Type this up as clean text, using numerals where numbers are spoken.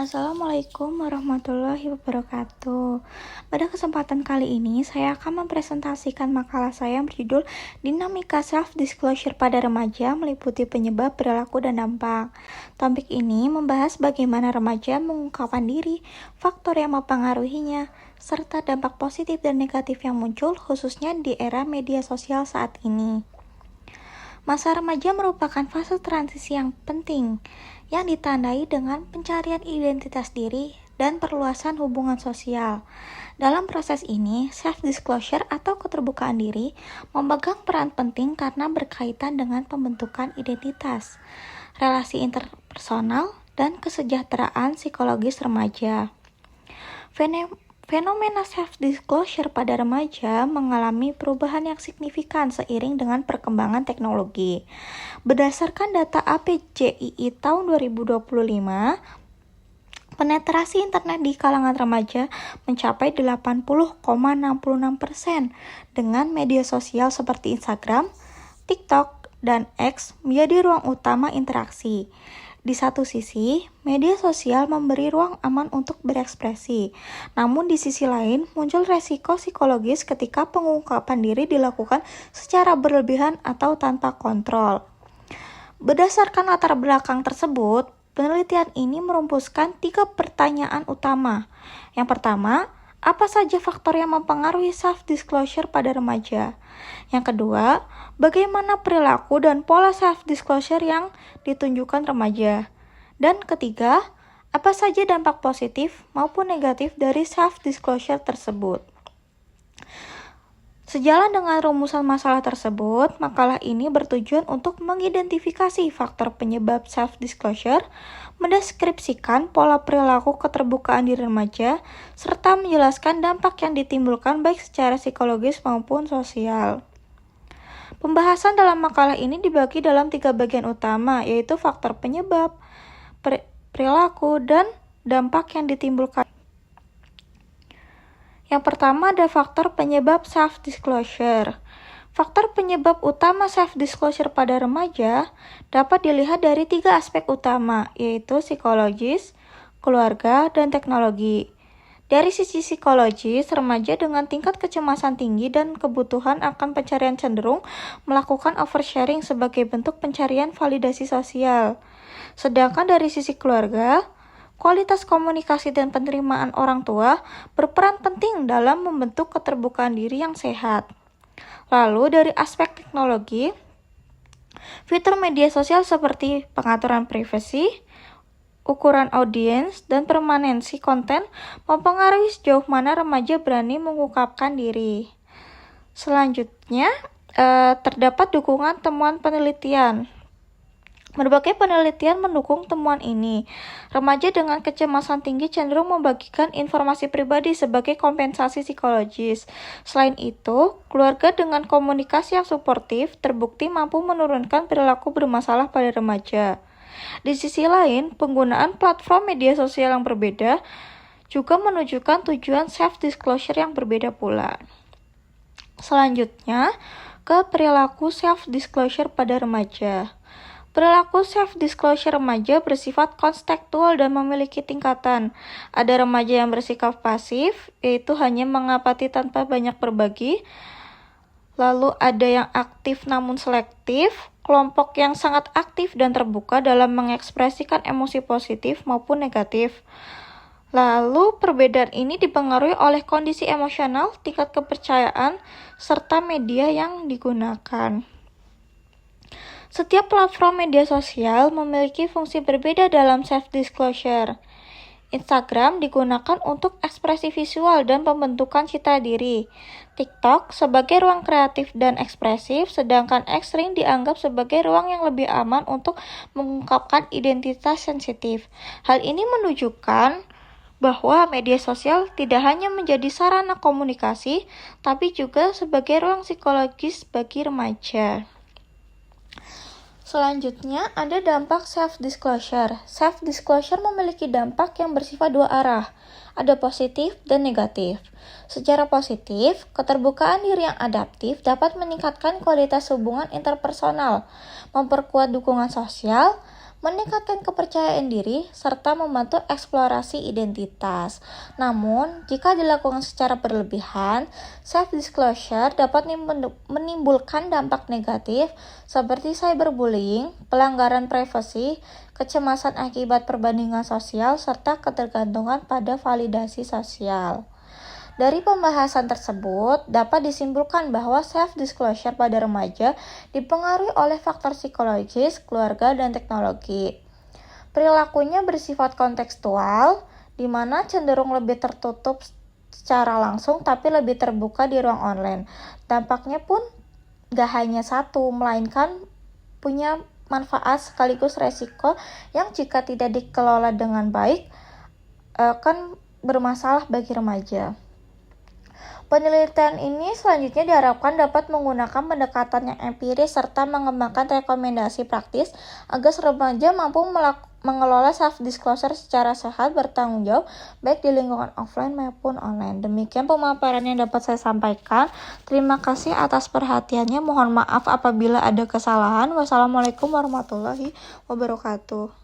Assalamualaikum warahmatullahi wabarakatuh. Pada kesempatan kali ini, saya akan mempresentasikan makalah saya yang berjudul Dinamika Self-Disclosure pada Remaja Meliputi Penyebab, Perilaku, dan Dampak. Topik ini membahas bagaimana remaja mengungkapkan diri, faktor yang mempengaruhinya, serta dampak positif dan negatif yang muncul khususnya di era media sosial saat ini. Masa remaja merupakan fase transisi yang penting, yang ditandai dengan pencarian identitas diri dan perluasan hubungan sosial. Dalam proses ini, self-disclosure atau keterbukaan diri memegang peran penting karena berkaitan dengan pembentukan identitas, relasi interpersonal, dan kesejahteraan psikologis remaja. Fenomena self-disclosure pada remaja mengalami perubahan yang signifikan seiring dengan perkembangan teknologi. Berdasarkan data APJII tahun 2025, penetrasi internet di kalangan remaja mencapai 80,66% dengan media sosial seperti Instagram, TikTok, dan X menjadi ruang utama interaksi. Di satu sisi, media sosial memberi ruang aman untuk berekspresi. Namun di sisi lain, muncul resiko psikologis ketika pengungkapan diri dilakukan secara berlebihan atau tanpa kontrol. Berdasarkan latar belakang tersebut, penelitian ini merumuskan 3 pertanyaan utama. Yang pertama, apa saja faktor yang mempengaruhi self-disclosure pada remaja? Yang kedua, bagaimana perilaku dan pola self-disclosure yang ditunjukkan remaja? Dan ketiga, apa saja dampak positif maupun negatif dari self-disclosure tersebut? Sejalan dengan rumusan masalah tersebut, makalah ini bertujuan untuk mengidentifikasi faktor penyebab self-disclosure, mendeskripsikan pola perilaku keterbukaan diri remaja, serta menjelaskan dampak yang ditimbulkan baik secara psikologis maupun sosial. Pembahasan dalam makalah ini dibagi dalam 3 bagian utama, yaitu faktor penyebab, perilaku, dan dampak yang ditimbulkan. Yang pertama ada faktor penyebab self-disclosure. Faktor penyebab utama self-disclosure pada remaja dapat dilihat dari 3 aspek utama, yaitu psikologis, keluarga, dan teknologi. Dari sisi psikologis, remaja dengan tingkat kecemasan tinggi dan kebutuhan akan pencarian cenderung melakukan oversharing sebagai bentuk pencarian validasi sosial. Sedangkan dari sisi keluarga, kualitas komunikasi dan penerimaan orang tua berperan penting dalam membentuk keterbukaan diri yang sehat. Lalu dari aspek teknologi, fitur media sosial seperti pengaturan privasi, ukuran audiens, dan permanensi konten mempengaruhi sejauh mana remaja berani mengungkapkan diri. Selanjutnya, terdapat dukungan temuan penelitian. Berbagai penelitian mendukung temuan ini. Remaja dengan kecemasan tinggi cenderung membagikan informasi pribadi sebagai kompensasi psikologis. Selain itu, keluarga dengan komunikasi yang suportif terbukti mampu menurunkan perilaku bermasalah pada remaja. Di sisi lain, penggunaan platform media sosial yang berbeda juga menunjukkan tujuan self-disclosure yang berbeda pula. Selanjutnya, ke perilaku self-disclosure pada remaja. Perilaku self-disclosure remaja bersifat konstekstual dan memiliki tingkatan. Ada remaja yang bersikap pasif, yaitu hanya mengapati tanpa banyak berbagi. Lalu ada yang aktif namun selektif, kelompok yang sangat aktif dan terbuka dalam mengekspresikan emosi positif maupun negatif. Lalu perbedaan ini dipengaruhi oleh kondisi emosional, tingkat kepercayaan, serta media yang digunakan. Setiap platform media sosial memiliki fungsi berbeda dalam self-disclosure. Instagram digunakan untuk ekspresi visual dan pembentukan citra diri. TikTok sebagai ruang kreatif dan ekspresif, sedangkan X sering dianggap sebagai ruang yang lebih aman untuk mengungkapkan identitas sensitif. Hal ini menunjukkan bahwa media sosial tidak hanya menjadi sarana komunikasi, tapi juga sebagai ruang psikologis bagi remaja. Selanjutnya, ada dampak self-disclosure. Self-disclosure memiliki dampak yang bersifat 2 arah, ada positif dan negatif. Secara positif, keterbukaan diri yang adaptif dapat meningkatkan kualitas hubungan interpersonal, memperkuat dukungan sosial, meningkatkan kepercayaan diri, serta membantu eksplorasi identitas. Namun, jika dilakukan secara berlebihan, self-disclosure dapat menimbulkan dampak negatif seperti cyberbullying, pelanggaran privasi, kecemasan akibat perbandingan sosial, serta ketergantungan pada validasi sosial. Dari pembahasan tersebut, dapat disimpulkan bahwa self-disclosure pada remaja dipengaruhi oleh faktor psikologis, keluarga, dan teknologi. Perilakunya bersifat kontekstual, di mana cenderung lebih tertutup secara langsung tapi lebih terbuka di ruang online. Dampaknya pun gak hanya satu, melainkan punya manfaat sekaligus resiko yang jika tidak dikelola dengan baik akan bermasalah bagi remaja. Penelitian ini selanjutnya diharapkan dapat menggunakan pendekatan yang empiris serta mengembangkan rekomendasi praktis agar remaja mampu mengelola self-disclosure secara sehat, bertanggung jawab, baik di lingkungan offline maupun online. Demikian pemaparan yang dapat saya sampaikan. Terima kasih atas perhatiannya. Mohon maaf apabila ada kesalahan. Wassalamualaikum warahmatullahi wabarakatuh.